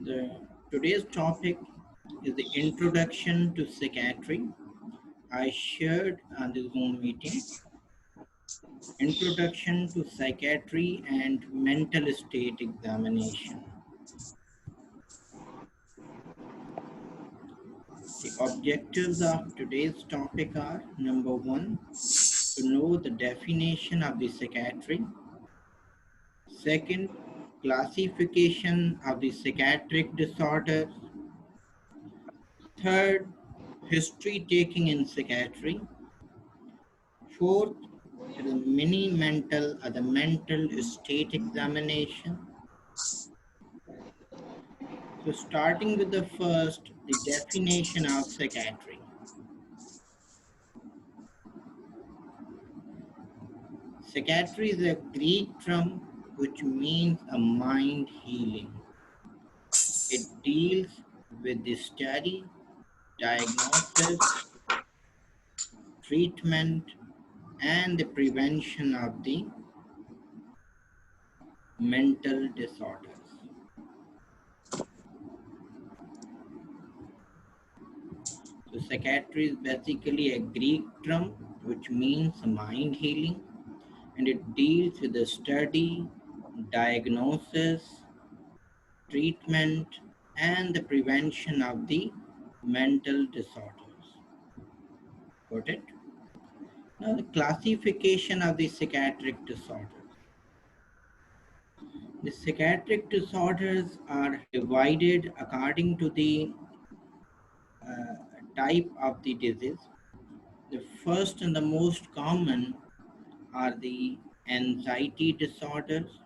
Today's topic is the introduction to psychiatry. I shared on the Zoom meeting, introduction to psychiatry and mental state examination. The objectives of today's topic are: number one, to know the definition of the psychiatry. Second, classification of the psychiatric disorders. Third, history taking in psychiatry. Fourth, it is mini mental or the mental state examination. So starting with the first, the definition of psychiatry. Psychiatry is a Greek term which means a mind healing. It deals with the study, diagnosis, treatment, and the prevention of the mental disorders. So psychiatry is basically a Greek term which means mind healing, and it deals with the study, diagnosis, treatment, and the prevention of the mental disorders. Got it? Now the classification of the psychiatric disorders. The psychiatric disorders are divided according to the type of the disease. The first and the most common are the anxiety disorders.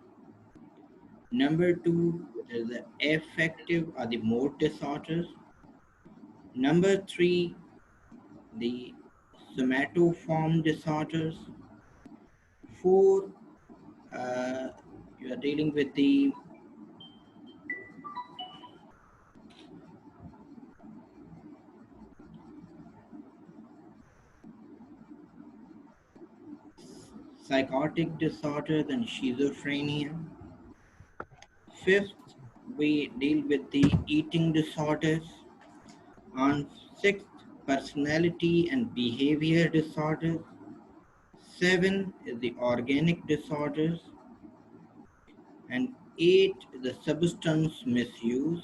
Number two is the affective or the mood disorders. Number three, the somatoform disorders. Four, you are dealing with the psychotic disorders and schizophrenia. Fifth, we deal with the eating disorders. On sixth, personality and behavior disorders. Seven is the organic disorders. And eight is the substance misuse.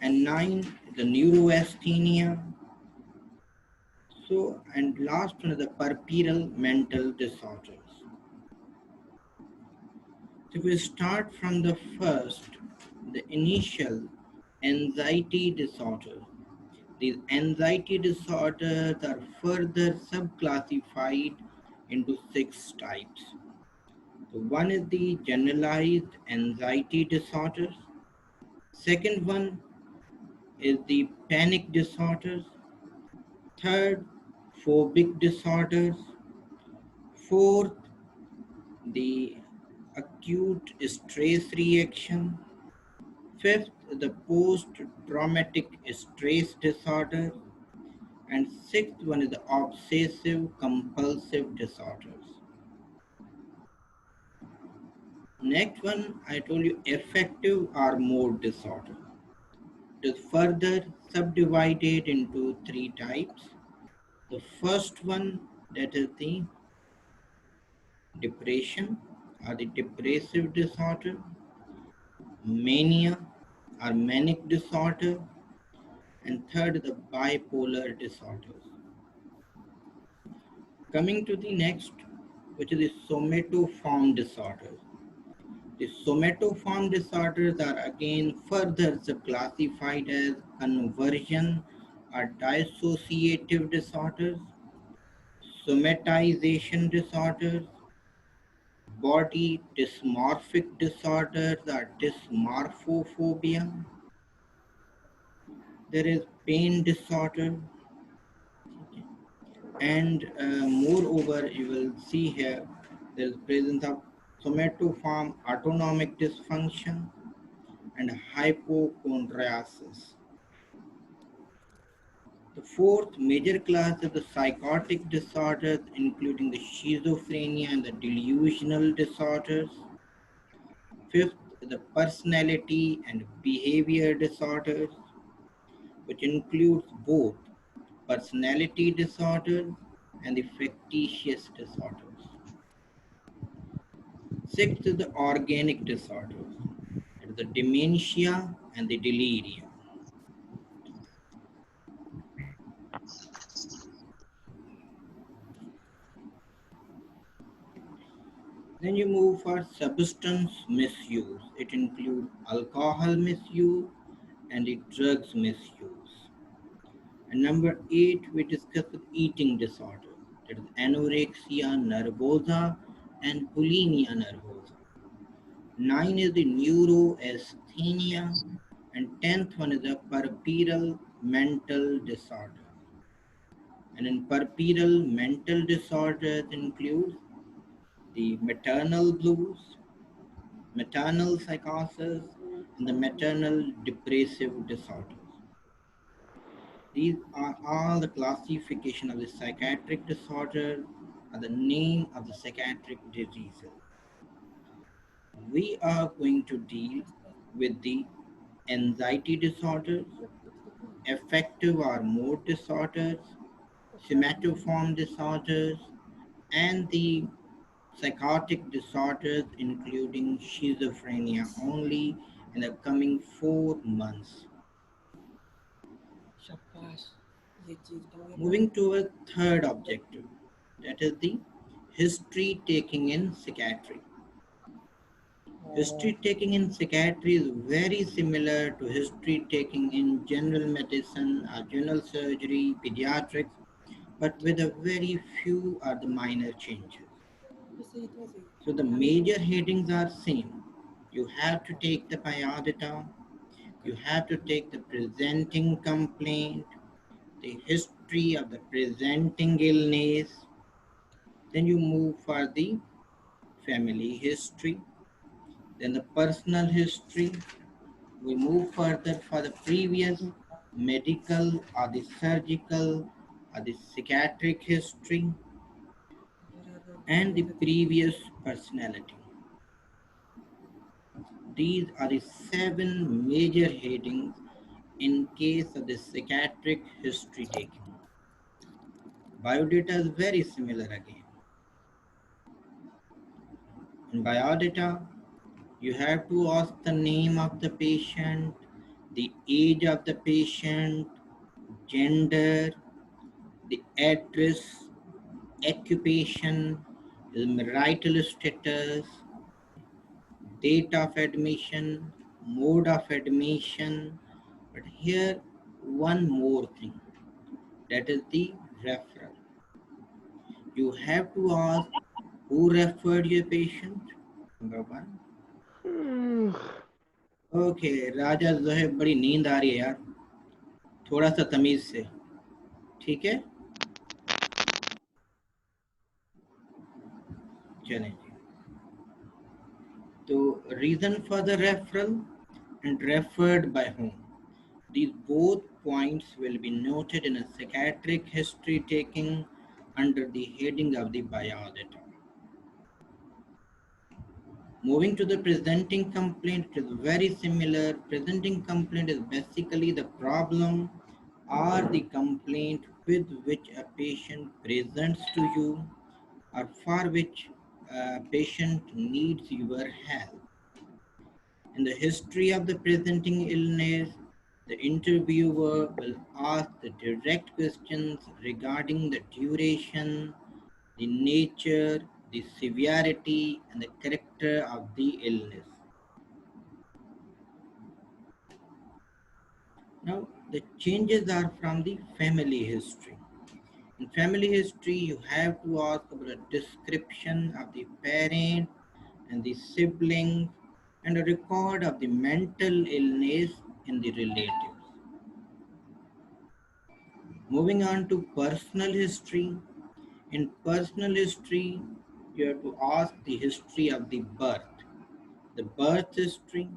And nine is the neurasthenia. So, and last one is the puerperal mental disorders. So we start from the first, the initial anxiety disorder. These anxiety disorders are further subclassified into 6 types. So one is the generalized anxiety disorders. Second one is the panic disorders. Third, phobic disorders. Fourth, the acute stress reaction. Fifth, the post-traumatic stress disorder. And sixth one is the obsessive compulsive disorders. Next one, I told you, affective or mood disorder. It is further subdivided into 3 types. The first one, that is the depression or the depressive disorder, mania or manic disorder, and third, the bipolar disorders. Coming to the next, which is the somatoform disorders. The somatoform disorders are again further subclassified as conversion or dissociative disorders, somatization disorders, body dysmorphic disorders or dysmorphophobia. There is pain disorder, and moreover you will see here there is presence of somatoform autonomic dysfunction and hypochondriasis. The fourth major class is the psychotic disorders, including the schizophrenia and the delusional disorders. Fifth the personality and behavior disorders, which includes both personality disorders and the factitious disorders. Sixth is the organic disorders, that is the dementia and the delirium. Then you move for substance misuse. It includes alcohol misuse and the drugs misuse. And number 8, we discuss the eating disorder. That is anorexia nervosa and bulimia nervosa. 9 is the neuroasthenia. And 10th one is the puerperal mental disorder. And in puerperal mental disorders includes the maternal blues, maternal psychosis, and the maternal depressive disorders. These are all the classification of the psychiatric disorder and the name of the psychiatric diseases. We are going to deal with the anxiety disorders, affective or mood disorders, somatoform disorders, and the psychotic disorders, including schizophrenia, only in the coming 4 months. Moving to a third objective, that is the history taking in psychiatry. History taking in psychiatry is very similar to history taking in general medicine or general surgery, pediatrics, but with a very few or the minor changes. So the major headings are same. You have to take the biodata, you have to take the presenting complaint, the history of the presenting illness, then you move for the family history, then the personal history. We move further for the previous medical or the surgical or the psychiatric history and the previous personality. These are the 7 major headings in case of the psychiatric history taking. Biodata is very similar again. In biodata, you have to ask the name of the patient, the age of the patient, gender, the address, occupation, marital status, date of admission, mode of admission. But here, one more thing, that is the referral. You have to ask who referred your patient, number 1. Okay राजा ज़ोहेब, बड़ी नींद आ रही है यार, थोड़ा सा तमीज़ से, ठीक है, चलें जी. तो reason for the referral and referred by whom. These both points will be noted in a psychiatric history taking under the heading of the biodata. Moving to the presenting complaint, it is very similar. Presenting complaint is basically the problem or the complaint with which a patient presents to you or for which a patient needs your help. In the history of the presenting illness, the interviewer will ask the direct questions regarding the duration, the nature, the severity, and the character of the illness. Now, the changes are from the family history. In family history, you have to ask about a description of the parent and the sibling and a record of the mental illness in the relatives. Moving on to personal history. In personal history, you have to ask the history of the birth history,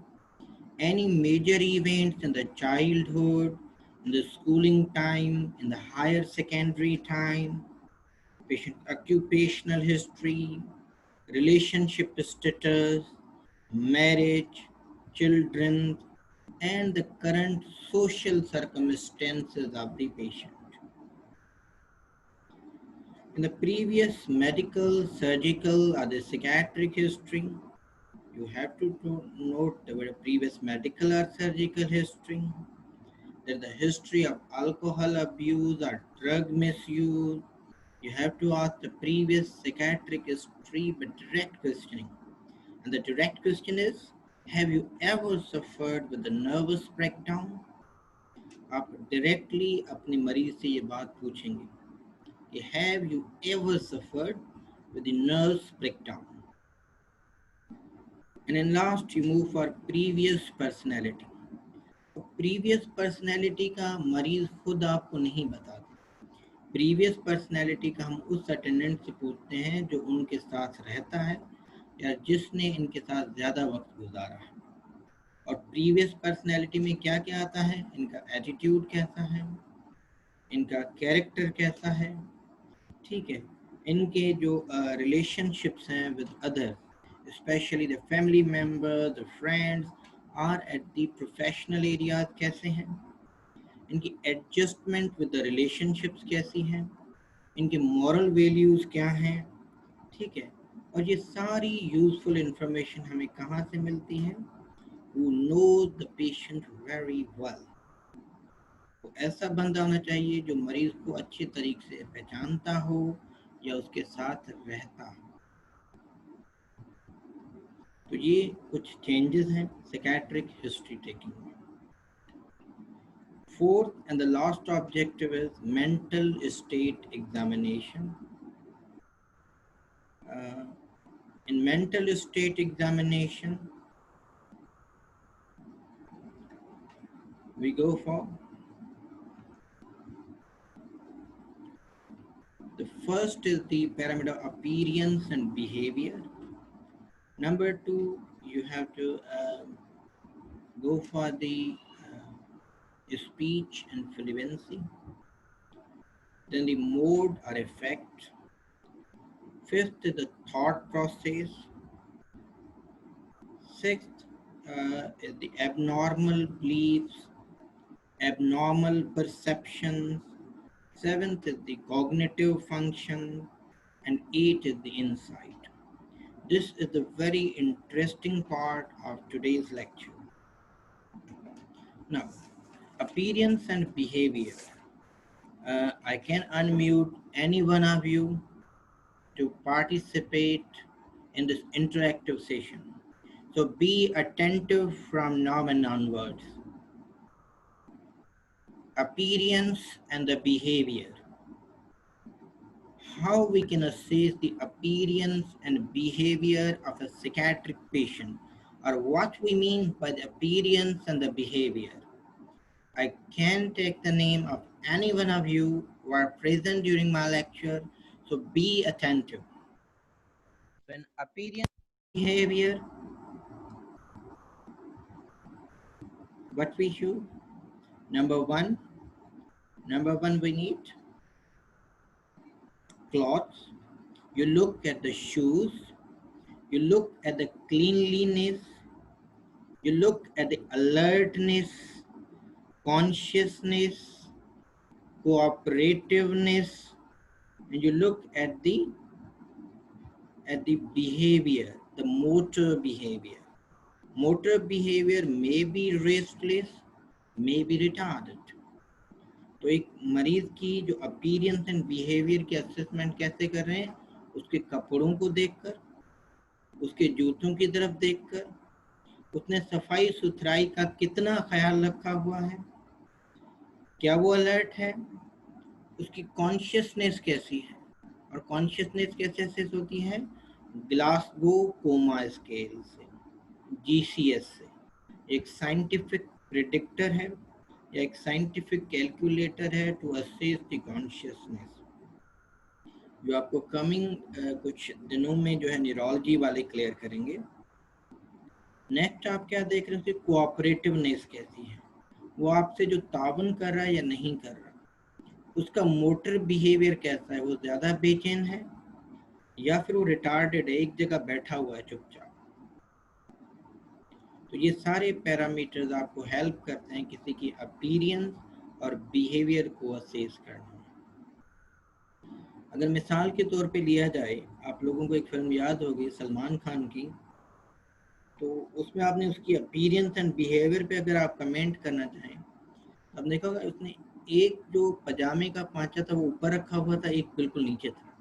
any major events in the childhood, in the schooling time, in the higher secondary time, patient occupational history, relationship status, marriage, children, and the current social circumstances of the patient. In the previous medical, surgical, or the psychiatric history, you have to note the previous medical or surgical history, that the history of alcohol abuse or drug misuse. You have to ask the previous psychiatric history with direct questioning. And the direct question is, have you ever suffered with a nervous breakdown? आप directly अपने मरीज से ये बात पूछेंगे कि have you ever suffered with the nervous breakdown? And then last you move for previous personality. Previous personality का मरीज खुद आपको नहीं बताता। प्रीवियस पर्सनैलिटी का हम उस अटेंडेंट से पूछते हैं जो उनके साथ रहता है या जिसने इनके साथ ज़्यादा वक्त गुजारा है। और प्रीवियस पर्सनैलिटी में क्या क्या आता है, इनका एटीट्यूड कैसा है, इनका कैरेक्टर कैसा है, ठीक है, इनके जो रिलेशनशिप्स हैं with other, specially the family member, the friends, और एट द प्रोफेशनल एरियाज कैसे हैं, इनकी एडजस्टमेंट विद द रिलेशनशिप्स कैसी हैं, इनके मॉरल वैल्यूज़ क्या हैं, ठीक है। और ये सारी यूजफुल इंफॉर्मेशन हमें कहाँ से मिलती है? Who knows the patient very well. तो ऐसा बंदा होना चाहिए जो मरीज को अच्छे तरीके से पहचानता हो या उसके साथ रहता हो। तो ये कुछ चेंजेस हैं साइकियाट्रिक हिस्ट्री टेकिंग में। Fourth and the last objective is mental state examination. In mental state examination, we go for the first is the parameter appearance and behavior. Number two, you have to go for the speech and fluency. Then the mode or effect. Fifth is the thought process. Sixth is the abnormal beliefs, abnormal perceptions. Seventh is the cognitive function, and eighth is the insight. This is the very interesting part of today's lecture. Now, appearance and behavior. I can unmute any one of you to participate in this interactive session. So be attentive from now and onwards. Appearance and the behavior. How we can assess the appearance and behavior of a psychiatric patient, or what we mean by the appearance and the behavior. I can take the name of any one of you who are present during my lecture, so be attentive. When appearance behavior, what we should? Number one we need clothes. You look at the shoes, you look at the cleanliness, you look at the alertness, consciousness, cooperativeness, and you look at the behavior, the motor behavior. Motor behavior may be restless, may be retarded. तो एक मरीज की जो appearance and behaviour की assessment कैसे कर रहे हैं? उसके कपड़ों को देखकर, उसके जूतों की तरफ देखकर, उसने सफाई सुथराई का कितना ख्याल रखा हुआ है, क्या वो अलर्ट है, उसकी कॉन्शियसनेस कैसी है। और कॉन्शियसनेस कैसे असेस होती है? ग्लासगो कोमा स्केल से, GCS से। एक साइंटिफिक प्रिडिक्टर है या एक साइंटिफिक कैलकुलेटर है टू असेस द कॉन्शियसनेस, जो आपको कमिंग कुछ दिनों में जो है न्यूरोलॉजी वाले क्लियर करेंगे। नेक्स्ट आप क्या देख रहे हो कि कोऑपरेटिवनेस कैसी है, वो आपसे जो तावन कर रहा है या नहीं कर रहा, उसका मोटर बिहेवियर कैसा है, वो ज़्यादा बेचैन है या फिर वो रिटार्डेड है, एक जगह बैठा हुआ है चुपचाप। तो ये सारे पैरामीटर्स आपको हेल्प करते हैं किसी की अपीयरेंस और बिहेवियर को असेस करने में। अगर मिसाल के तौर पे लिया जाए, आप लोगों को एक फिल्म याद होगी सलमान खान की, तो उसमें आपने उसकी अपीयरेंस एंड बिहेवियर पे अगर आप कमेंट करना चाहें, अब देखा होगा उसने एक जो पजामे का पांचा था वो ऊपर रखा हुआ था, एक बिल्कुल नीचे था।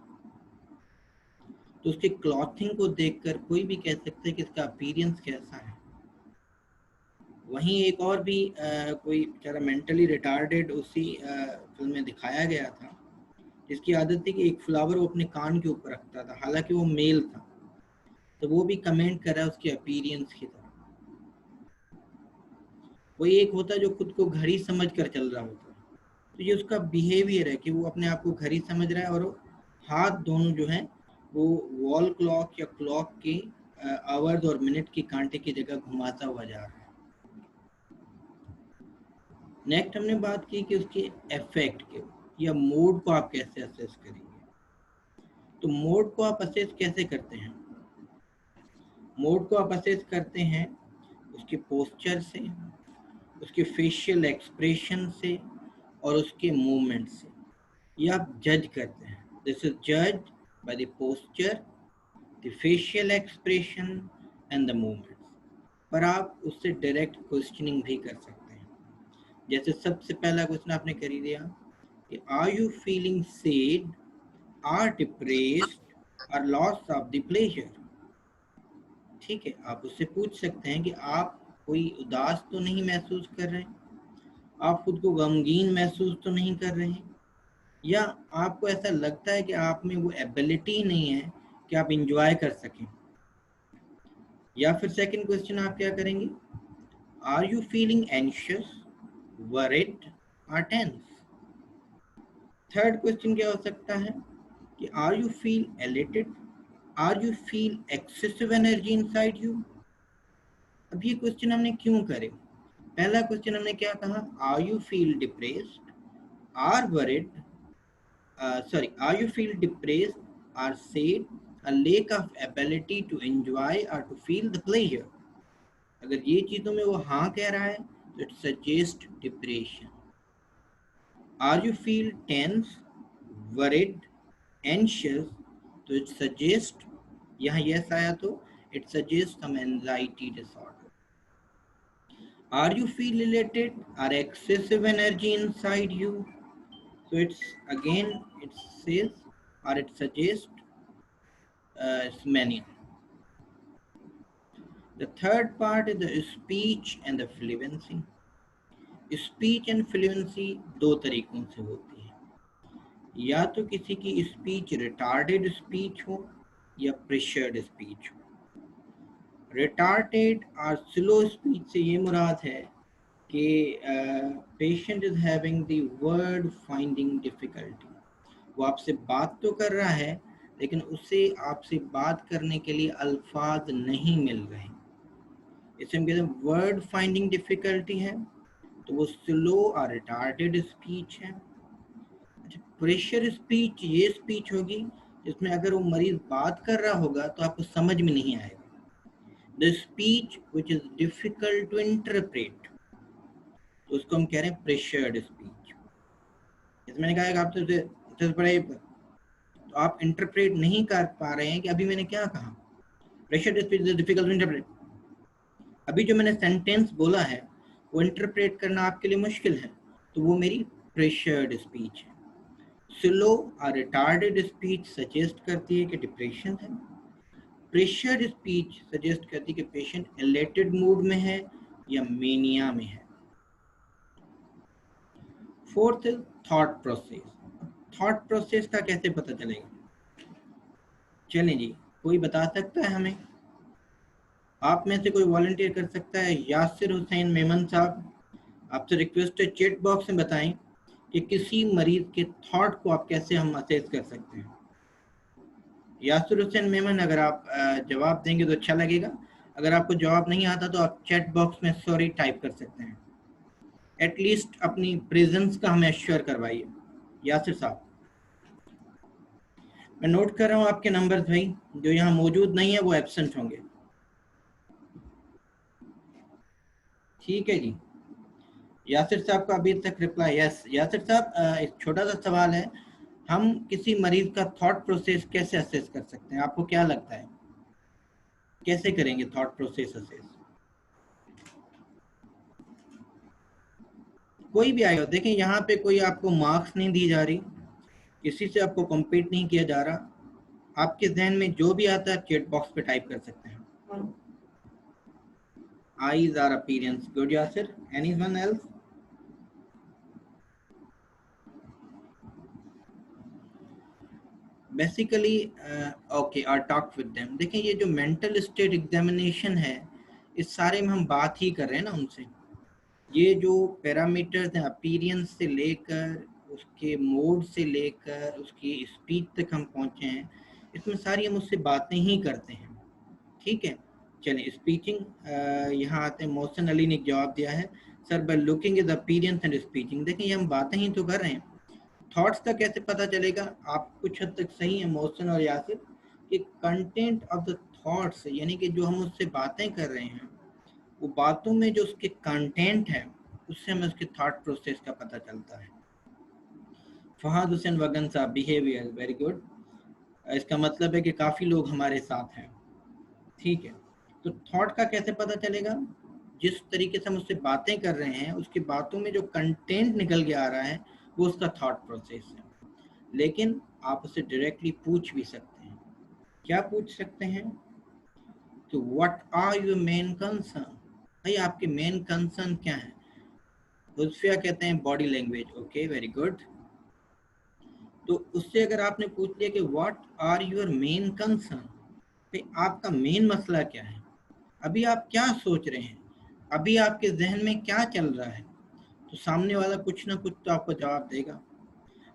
तो उसके क्लॉथिंग को देखकर कोई भी कह सकता है कि इसका अपीयरेंस कैसा है। वहीं एक और भी कोई बेचारा मेंटली रिटार्डेड उसी फिल्म में दिखाया गया था, जिसकी आदत थी कि एक फ्लावर वो अपने कान के ऊपर रखता था, हालांकि वो मेल था। तो वो भी कमेंट कर रहा है उसके अपीयरेंस की तरफ। वही एक होता है जो खुद को घड़ी समझ कर चल रहा होता है, तो ये उसका बिहेवियर है कि वो अपने आप को घड़ी समझ रहा है और हाथ दोनों जो है वो वॉल क्लॉक या क्लॉक की आवर्स और मिनट की कांटे की जगह घुमाता हुआ जा रहा है। नेक्स्ट हमने बात की कि उसके इफेक्ट के या मूड को आप कैसे असेस करेंगे। तो मूड को आप असेस कैसे करते हैं? मूड को आप असेस करते हैं उसके पोस्चर से, उसके फेशियल एक्सप्रेशन से और उसके मूवमेंट से। ये आप जज करते हैं। दिस इज जज by the posture, the facial expression and the movements. पर आप उससे डायरेक्ट क्वेश्चनिंग भी कर सकते हैं। जैसे सबसे पहला क्वेश्चन आपने कर ही दिया कि are you feeling sad, are depressed और लॉस ऑफ द प्लेजर। ठीक है, आप उससे पूछ सकते हैं कि आप कोई उदास तो नहीं महसूस कर रहे हैं, आप खुद को गमगीन महसूस तो नहीं कर रहे हैं, या आपको ऐसा लगता है कि आप में वो एबिलिटी नहीं है कि आप इंजॉय कर सकें। या फिर सेकंड क्वेश्चन आप क्या करेंगे, are you feeling anxious, worried और टेंस। थर्ड क्वेश्चन क्या हो सकता है कि are you feel elated, are you feel excessive energy inside you. अब ये क्वेश्चन हमने क्यों करे? पहला क्वेश्चन हमने क्या कहा, are you feel depressed, are worried, are you feel depressed or sad, a lack of ability to enjoy or to feel the pleasure। अगर ये चीजों में वो हाँ कह रहा है तो it suggests depression। Are you feel tense, worried, anxious, तो it suggests, यहाँ yes आया तो it suggests some anxiety disorder। Are you feel elated or excessive energy inside you, so it's again it says or it suggests mania। The third part is the speech and the fluency। Speech and fluency दो तरीकों से होती है, या तो किसी की speech retarded speech हो या प्रेशर्ड स्पीच हो। रिटार्डेड और स्लो स्पीच से ये मुराद है कि patient is having the word finding difficulty. वो आपसे बात तो कर रहा है लेकिन उसे आपसे बात करने के लिए अल्फाज नहीं मिल रहे, इसे हम कहते हैं वर्ड फाइंडिंग डिफिकल्टी है, तो वो स्लो और रिटार्डेड स्पीच है। अच्छा, प्रेशर स्पीच ये स्पीच होगी जिसमें अगर वो मरीज बात कर रहा होगा तो आपको समझ में नहीं आएगा। The speech which is difficult to interpret, तो उसको हम कह रहे हैं प्रेशर्ड स्पीच। जैसे मैंने कहा आपसे बड़े तो आप इंटरप्रेट नहीं कर पा रहे हैं कि अभी मैंने क्या कहा। Pressured speech is difficult to interpret, अभी जो मैंने सेंटेंस बोला है वो इंटरप्रेट करना आपके लिए मुश्किल है, तो वो मेरी प्रेशर्ड स्पीच है। स्लो और रिटार्डेड स्पीच सजेस्ट करती है कि डिप्रेशन है। प्रेशर्ड स्पीच सजेस्ट करती है कि पेशेंट एलेटेड मूड में है या मेनिया में है। Fourth is thought process. Thought process का कैसे पता चलेगा? चलें जी, कोई बता सकता है हमें? आप में से कोई वॉलंटियर कर सकता है? यासिर हुसैन मेमन साहब, आपसे रिक्वेस्ट है चैट बॉक्स में बताएं कि किसी मरीज के थॉट को आप कैसे हम असेस कर सकते हैं। यासिर हुसैन मेमन, अगर आप जवाब देंगे तो अच्छा लगेगा। अगर आपको जवाब नहीं आता तो आप चैट बॉक्स में सॉरी टाइप कर सकते हैं। एटलीस्ट अपनी प्रेजेंस का हमें एश्योर करवाइए। यासिर साहब, मैं नोट कर रहा हूँ आपके नंबर्स भाई, जो यहाँ मौजूद नहीं है वो एब्सेंट होंगे। ठीक है जी। यासिर साहब का अभी तक रिप्लाई यस। यासिर साहब, एक छोटा सा सवाल है, हम किसी मरीज का थॉट प्रोसेस कैसे असेस कर सकते हैं? आपको क्या लगता है कैसे करेंगे थॉट प्रोसेस असेस? कोई भी आएगा, देखें यहाँ पे कोई आपको मार्क्स नहीं दी जा रही, किसी से आपको कम्पीट नहीं किया जा रहा, आपके जहन में जो भी आता है चैट बॉक्स पे टाइप कर सकते हैं। Eyes are appearance good Yasir, anyone else? Basically okay, or talk with them. देखें ये जो मेंटल स्टेट एग्जामिनेशन है, इस सारे में हम बात ही कर रहे हैं ना उनसे। ये जो पैरामीटर्स हैं अपीयरेंस से लेकर उसके मूड से लेकर उसकी स्पीच तक हम पहुंचे हैं, इसमें सारी हम उससे बातें ही करते हैं। ठीक है, चलिए स्पीचिंग यहाँ आते हैं। मोहसिन अली ने एक जवाब दिया है, sir by looking is appearance and speeching. देखिए ये हम बातें ही तो कर रहे हैं, थॉट्स का कैसे पता चलेगा? आप कुछ हद तक सही है मोहसिन और यासिर कि कंटेंट ऑफ द थॉट्स, यानी कि जो हम उससे बातें कर रहे हैं वो बातों में जो उसके कंटेंट है उससे हमें उसके थॉट प्रोसेस का पता चलता है। फहाद हुसैन वगन साहब, बिहेवियर वेरी गुड। इसका मतलब है कि काफ़ी लोग हमारे साथ हैं। ठीक है, तो थॉट का कैसे पता चलेगा? जिस तरीके से हम उससे बातें कर रहे हैं उसकी बातों में जो कंटेंट निकल के आ रहा है वो उसका थॉट प्रोसेस है। लेकिन आप उससे डायरेक्टली पूछ भी सकते हैं। क्या पूछ सकते हैं? कि what are your main concern, भाई आपके मेन कंसर्न क्या है? हुस्फिया कहते हैं body language, okay very good. तो उससे अगर आपने पूछ लिया कि what are your main concern, भाई आपका मेन मसला क्या है, अभी आप क्या सोच रहे हैं, अभी आपके जहन में क्या चल रहा है, तो सामने वाला कुछ ना कुछ तो आपको जवाब देगा।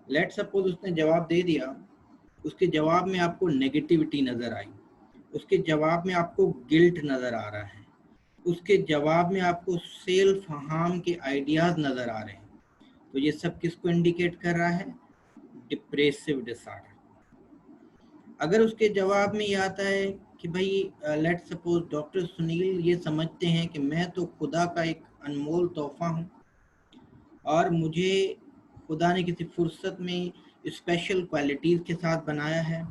लेट सपोज उसने जवाब दे दिया, उसके जवाब में आपको नेगेटिविटी नज़र आई, उसके जवाब में आपको गिल्ट नज़र आ रहा है, उसके जवाब में आपको सेल्फ हार्म के आइडियाज़ नज़र आ रहे हैं, तो ये सब किसको इंडिकेट कर रहा है? Depressive disorder. अगर उसके जवाब में ये आता है कि भाई लेट सपोज डॉक्टर सुनील ये समझते हैं कि मैं तो खुदा का एक अनमोल तोहफा हूँ और मुझे खुदा ने किसी फुर्सत में स्पेशल क्वालिटीज़ के साथ बनाया है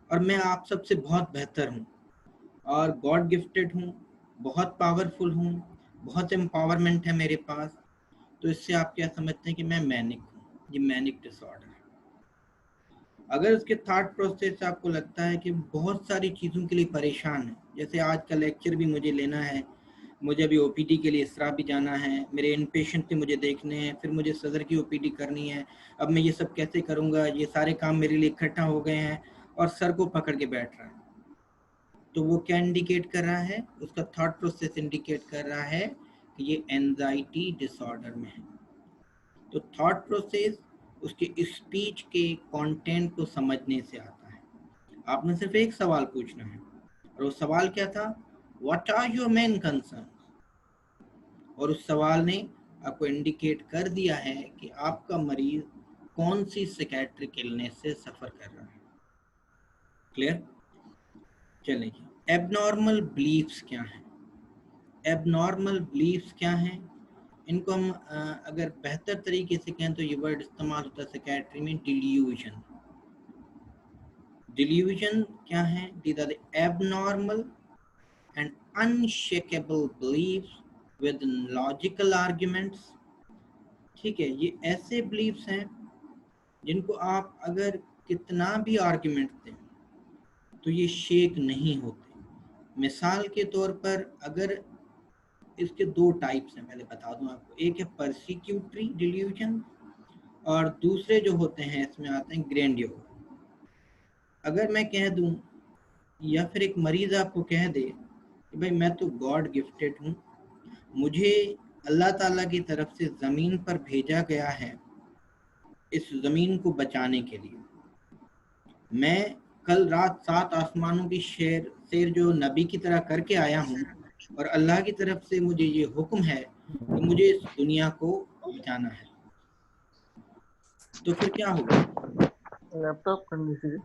और मैं आप सबसे बहुत बेहतर हूँ और गॉड गिफ्टेड हूँ, बहुत पावरफुल हूँ, बहुत एम्पावरमेंट है मेरे पास, तो इससे आप क्या समझते हैं कि मैं मैनिक हूँ? ये मैनिक डिसऑर्डर है। अगर उसके थॉट प्रोसेस से आपको लगता है कि बहुत सारी चीज़ों के लिए परेशान है, जैसे आज का लेक्चर भी मुझे लेना है, मुझे अभी ओपीडी के लिए इसरा भी जाना है, मेरे इन पेशेंट भी मुझे देखने हैं, फिर मुझे सदर की ओपीडी करनी है, अब मैं ये सब कैसे करूँगा, ये सारे काम मेरे लिए इकट्ठा हो गए हैं और सर को पकड़ के बैठ रहा है, तो वो क्या इंडिकेट कर रहा है? उसका थॉट प्रोसेस इंडिकेट कर रहा है कि ये एंजाइटी डिसऑर्डर में है। तो थॉट प्रोसेस उसके स्पीच के कंटेंट को समझने से आता है। आपने सिर्फ एक सवाल पूछना है और वो सवाल क्या था? What are your main concern, और उस सवाल ने आपको इंडिकेट कर दिया है कि आपका मरीज कौन सी साइकियाट्रिक इलनेस से सफ़र कर रहा है। क्लियर? चलिए, एबनॉर्मल बिलीफ्स क्या हैं? एबनॉर्मल बिलीफ्स क्या हैं? इनको हम अगर बेहतर तरीके से कहें तो ये वर्ड इस्तेमाल होता है साइकियाट्री में, डिल्यूजन। डिल्यूजन क्या है? These are the abnormal and unshakable beliefs with logical arguments. ठीक है, ये ऐसे बिलीफ्स हैं जिनको आप अगर कितना भी आर्ग्यूमेंट दें तो ये शेक नहीं होते। मिसाल के तौर पर अगर इसके दो टाइप्स हैं, पहले बता दूं आपको, एक है परसिक्यूटरी डिल्यूजन और दूसरे जो होते हैं इसमें आते हैं ग्रैंडियोर। अगर मैं कह दूं या फिर एक मरीज आपको कह दे कि भाई मैं तो गॉड गिफ्टेड हूँ, मुझे अल्लाह ताला की तरफ से ज़मीन पर भेजा गया है इस ज़मीन को बचाने के लिए, मैं कल रात 7 आसमानों की सैर जो नबी की तरह करके आया हूँ और अल्लाह की तरफ से मुझे ये हुक्म है कि मुझे इस दुनिया को बचाना है, तो फिर क्या होगा? लैपटॉप करनी चाहिए।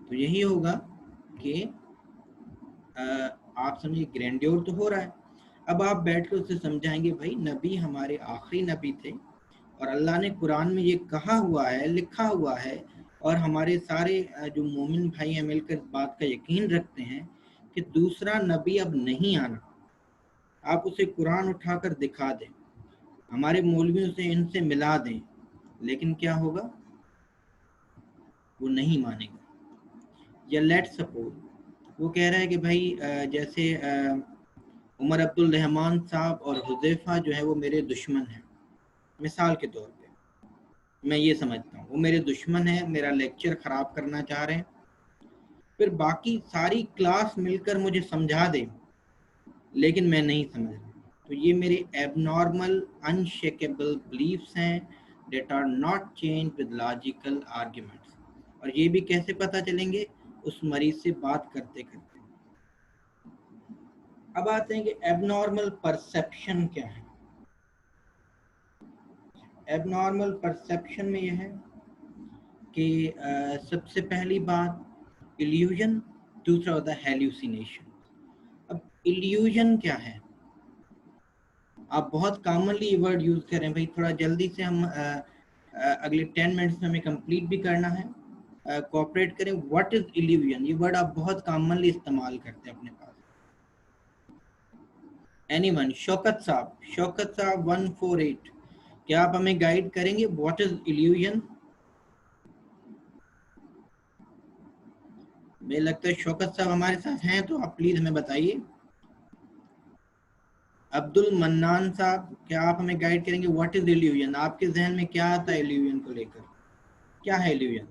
तो यही होगा कि आप समझिए ग्रैंड्योर तो हो रहा है। अब आप बैठ कर उसे समझाएंगे भाई नबी हमारे आखिरी नबी थे और अल्लाह ने कुरान में ये कहा हुआ है, लिखा हुआ है, और हमारे सारे जो मोमिन भाई हैं मिलकर इस बात का यकीन रखते हैं कि दूसरा नबी अब नहीं आना। आप उसे कुरान उठाकर दिखा दें, हमारे मौलवियों से इनसे मिला दें, लेकिन क्या होगा, वो नहीं मानेगा। या लेट सपोज वो कह रहा है कि भाई जैसे उमर अब्दुल रहमान साहब और हुज़ैफा जो है वो मेरे दुश्मन हैं, मिसाल के तौर पे मैं ये समझता हूँ वो मेरे दुश्मन है, मेरा लेक्चर ख़राब करना चाह रहे हैं, फिर बाकी सारी क्लास मिलकर मुझे समझा दे लेकिन मैं नहीं समझ रहा, तो ये मेरे एबनॉर्मल अनशेकेबल बिलीफ्स हैं that are not change with logical arguments. और ये भी कैसे पता चलेंगे, उस मरीज से बात करते करते। अब आते हैं कि एबनॉर्मल परसेप्शन क्या है। एबनॉर्मल परसेप्शन में यह है कि सबसे पहली बात इल्यूजन, दूसरा होता है हेल्यूसिनेशन। अब इल्यूजन क्या है, आप बहुत कॉमनली वर्ड यूज करें भाई, थोड़ा जल्दी से हम अगले 10 मिनट्स में हमें कंप्लीट भी करना है, कोऑपरेट करें। व्हाट इज इल्यूजन, ये वर्ड आप बहुत कॉमनली इस्तेमाल करते हैं अपने पास। एनीवन, शौकत साहब 148, क्या आप हमें गाइड करेंगे व्हाट इज इल्यूजन? मुझे लगता है शौकत साहब हमारे साथ हैं, तो आप प्लीज हमें बताइए। अब्दुल मन्नान साहब, क्या आप हमें गाइड करेंगे व्हाट इज इल्यूजन? आपके जहन में क्या आता है इल्यूजन को लेकर, क्या है इल्यूजन?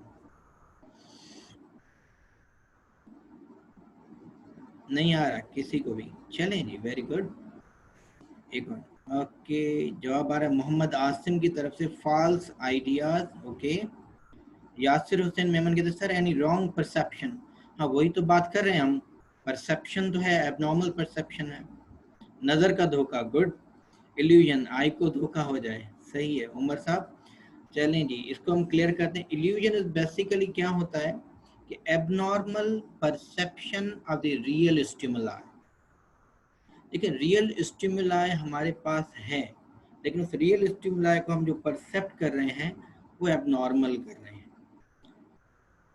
नहीं आ रहा किसी को भी, चलें जी, वेरी गुड। एक मिनट, ओके, जवाब आ रहा है मोहम्मद आसिम की तरफ से, false ideas. Okay, Yasir Hussain Memon कहते सर एनी रॉन्ग परसेप्शन। हाँ वही तो बात कर रहे हैं हम, परसेप्शन तो है, एबनॉर्मल परसेप्शन है। नज़र का धोखा, गुड। इल्यूजन, आई को धोखा हो जाए, सही है उमर साहब। चलें जी, इसको हम क्लियर करते हैं। इल्यूजन इज बेसिकली क्या होता है कि abnormal perception of the real stimuli. देखिए रियल स्टिमुलाई हमारे पास है, लेकिन उस रियल स्टिमुलाई को हम जो परसेप्ट कर रहे हैं वो एबनॉर्मल कर रहे हैं।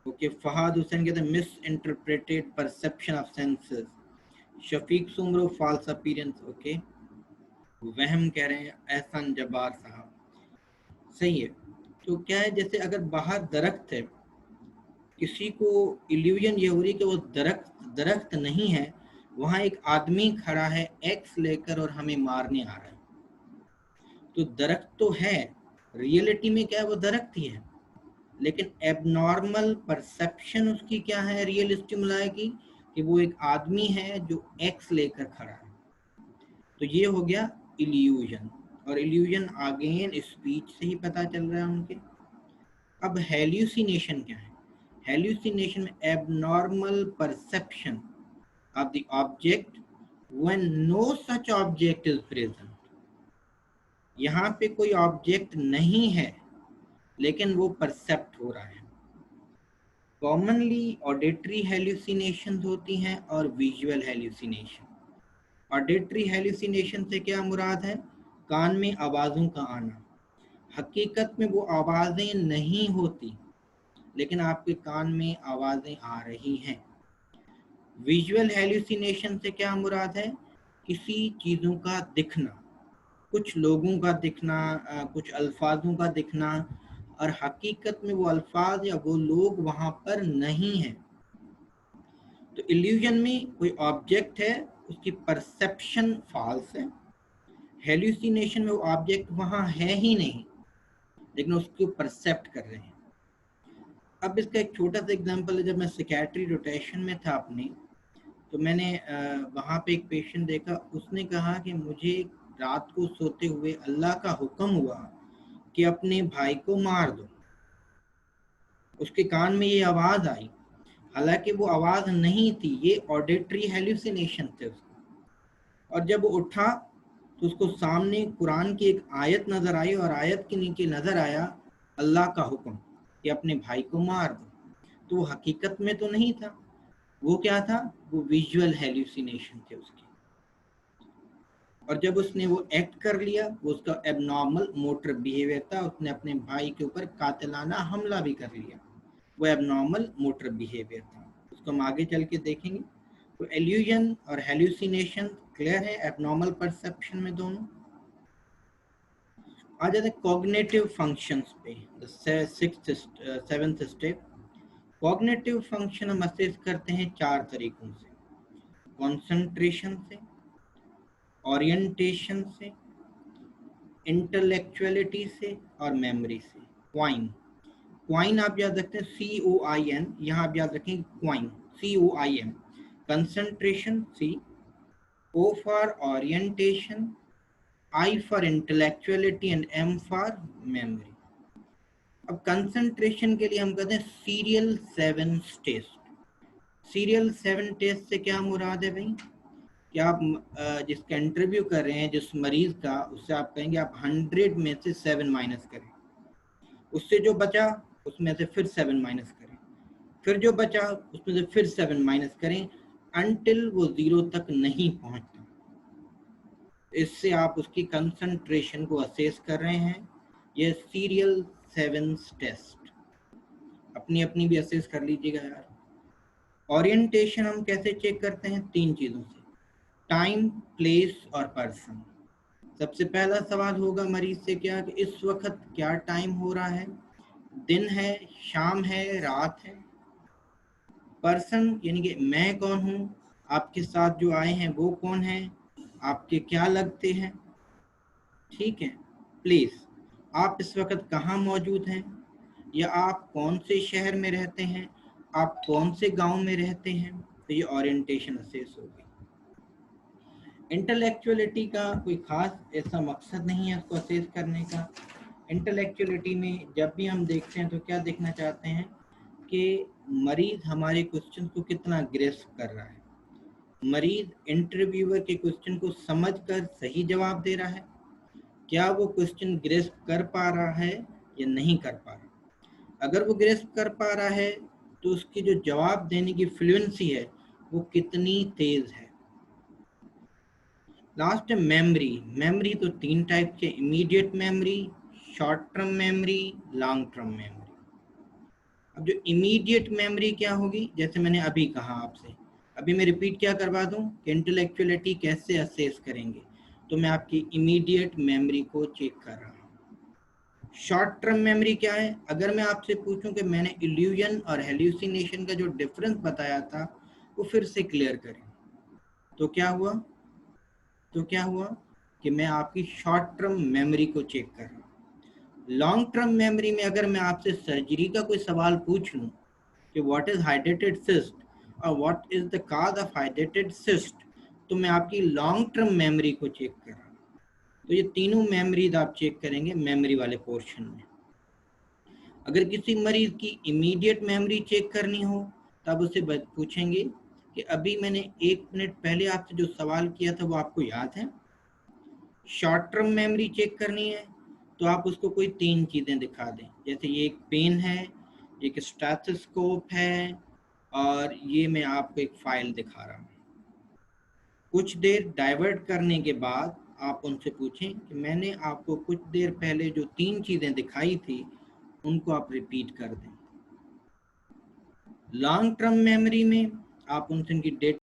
ओके, फहाद हुसैन कहते हैं misinterpreted perception of senses. Shafiq Soomro, false appearance. Okay, वहम कह रहे हैं एहसान जब्बार साहब, सही है। तो क्या है, जैसे अगर बाहर दरख्त है, किसी को इल्यूजन ये हो रही कि वो दरख्त नहीं है, वहां एक आदमी खड़ा है एक्स लेकर और हमें मारने आ रहा है। तो दरख्त तो है, रियलिटी में क्या है, वो दरख्त ही है, लेकिन एबनॉर्मल परसेप्शन उसकी क्या है रियल स्टिमुलाई की, कि वो एक आदमी है जो एक्स लेकर खड़ा है। तो ये हो गया इल्यूजन, और इल्यूजन अगेन स्पीच से ही पता चल रहा है उनके। अब हेल्यूसिनेशन क्या है? हेल्यूसिनेशन में abnormal perception of the object when no such object is present. यहाँ पे कोई ऑब्जेक्ट नहीं है लेकिन वो परसेप्ट हो रहा है। कॉमनली ऑडिटरी हेल्यूसिनेशन होती हैं और विजुअल हेल्यूसिनेशन। ऑडिटरी हेल्यूसिनेशन से क्या मुराद है, कान में आवाज़ों का आना, हकीकत में वो आवाज़ें नहीं होती लेकिन आपके कान में आवाज़ें आ रही हैं। विजुअल हेल्यूसिनेशन से क्या मुराद है, किसी चीज़ों का दिखना, कुछ लोगों का दिखना, कुछ अल्फाजों का दिखना, और हकीकत में वो अल्फाज या वो लोग वहाँ पर नहीं हैं। तो इल्यूजन में कोई ऑब्जेक्ट है, उसकी परसेप्शन फॉल्स है। हेल्यूसिनेशन में वो ऑब्जेक्ट वहाँ है ही नहीं लेकिन उसको परसेप्ट कर रहे हैं। अब इसका एक छोटा सा एग्जांपल है, जब मैं साइकियाट्री रोटेशन में था अपने, तो मैंने वहाँ पे एक पेशेंट देखा, उसने कहा कि मुझे रात को सोते हुए अल्लाह का हुक्म हुआ कि अपने भाई को मार दो। उसके कान में ये आवाज़ आई, हालांकि वो आवाज़ नहीं थी, ये ऑडिटरी हेल्यूसिनेशन थे उसको। और जब वो उठा तो उसको सामने कुरान की एक आयत नज़र आई और आयत के नीचे नज़र आया अल्लाह का हुक्म कि अपने भाई को मार दो। तो वो हकीकत में तो नहीं था, वो क्या था, वो विजुअल हेल्यूसिनेशन थे उसके। और जब उसने वो एक्ट कर लिया, वो उसका एबनॉर्मल मोटर बिहेवियर था, उसने अपने भाई के ऊपर कातिलाना हमला भी कर लिया, वो एबनॉर्मल मोटर बिहेवियर था। उसको हम आगे चल के देखेंगे। तो इल्यूजन और हेल्यूसिनेशन क्लियर है, एबनॉर्मल परसेप्शन में दोनों। आ जाते हैं कॉग्निटिव फंक्शंस पे, सेवेंथ स्टेप। कॉग्निटिव फंक्शन हम असेस करते हैं 4 तरीकों से, कंसंट्रेशन से, ओरिएंटेशन से, इंटेलेक्चुअलिटी से और मेमोरी से। क्वाइन, क्वाइन आप याद रखते हैं, COIN, यहाँ आप याद रखें coin, COIN, concentration C, O for orientation, I for intellectuality and M for memory. अब कंसंट्रेशन के लिए हम कहते हैं सीरियल 7 टेस्ट। सीरियल 7 टेस्ट से क्या मुराद है भाई, कि आप जिसका इंटरव्यू कर रहे हैं जिस मरीज का, उससे आप कहेंगे आप 100 में से 7 माइनस करें, उससे जो बचा उसमें से फिर 7 माइनस करें, फिर जो बचा उसमें से फिर 7 माइनस करें, अनटिल वो 0 तक नहीं पहुंचता। इससे आप उसकी कंसंट्रेशन को असेस कर रहे हैं। ये सीरियल 7 टेस्ट, अपनी अपनी भी असेस कर लीजिएगा यार। ओरिएंटेशन हम कैसे चेक करते हैं, 3 चीजों से, टाइम, प्लेस और पर्सन। सबसे पहला सवाल होगा मरीज से क्या, कि इस वक्त क्या टाइम हो रहा है, दिन है, शाम है, रात है। पर्सन यानी कि मैं कौन हूँ, आपके साथ जो आए हैं वो कौन है, आपके क्या लगते हैं, ठीक है। प्लेस, आप इस वक्त कहाँ मौजूद हैं, या आप कौन से शहर में रहते हैं, आप कौन से गांव में रहते हैं। तो ये ओरिएंटेशन असेस होगी। इंटेलेक्चुअलिटी का कोई खास ऐसा मकसद नहीं है उसको असेस करने का। इंटेलेक्चुअलिटी में जब भी हम देखते हैं तो क्या देखना चाहते हैं, कि मरीज हमारे क्वेश्चन को कितना ग्रेस्प कर रहा है, मरीज इंटरव्यूअर के क्वेश्चन को समझकर सही जवाब दे रहा है, क्या वो क्वेश्चन ग्रेस्प कर पा रहा है या नहीं कर पा रहा। अगर वो ग्रेस्प कर पा रहा है तो उसकी जो जवाब देने की फ्लुएंसी है वो कितनी तेज है। लास्ट है मेमोरी। मेमोरी तो 3 टाइप के, immediate memory, short term memory, long term memory. अब जो इमीडिएट मेमोरी क्या होगी, जैसे मैंने अभी कहा आपसे, अभी मैं रिपीट क्या करवा दूं कि इंटेलेक्चुअलिटी कैसे असेस करेंगे, तो मैं आपकी इमीडिएट मेमोरी को चेक कर रहा हूँ। शॉर्ट टर्म मेमोरी क्या है, अगर मैं आपसे पूछूं कि मैंने इल्यूजन और हेल्यूसिनेशन का जो डिफरेंस बताया था वो फिर से क्लियर करें, तो क्या हुआ, कि मैं आपकी शॉर्ट टर्म मेमोरी को चेक कर रहा हूँ। लॉन्ग टर्म मेमोरी में अगर मैं आपसे सर्जरी का कोई सवाल पूछ लूँ कि व्हाट इज हाइड्रेटेड सिस्ट और what is the cause of hydrated cyst, तो मैं आपकी लॉन्ग टर्म मेमोरी को चेक कर रहा हूँ। तो ये तीनों मेमोरीज आप चेक करेंगे मेमोरी वाले पोर्शन में। अगर किसी मरीज की इमीडिएट मेमोरी चेक करनी हो तब उसे पूछेंगे कि अभी मैंने 1 मिनट पहले आपसे जो सवाल किया था वो आपको याद है। शॉर्ट टर्म मेमोरी चेक करनी है तो आप उसको कोई 3 चीज़ें दिखा दें, जैसे ये एक पेन है, एक स्टेथोस्कोप है, और ये मैं आपको एक फाइल दिखा रहा हूँ। कुछ देर डाइवर्ट करने के बाद आप उनसे पूछें कि मैंने आपको कुछ देर पहले जो 3 चीज़ें दिखाई थी उनको आप रिपीट कर दें। लॉन्ग टर्म मेमोरी में आप उनसे उनकी डेट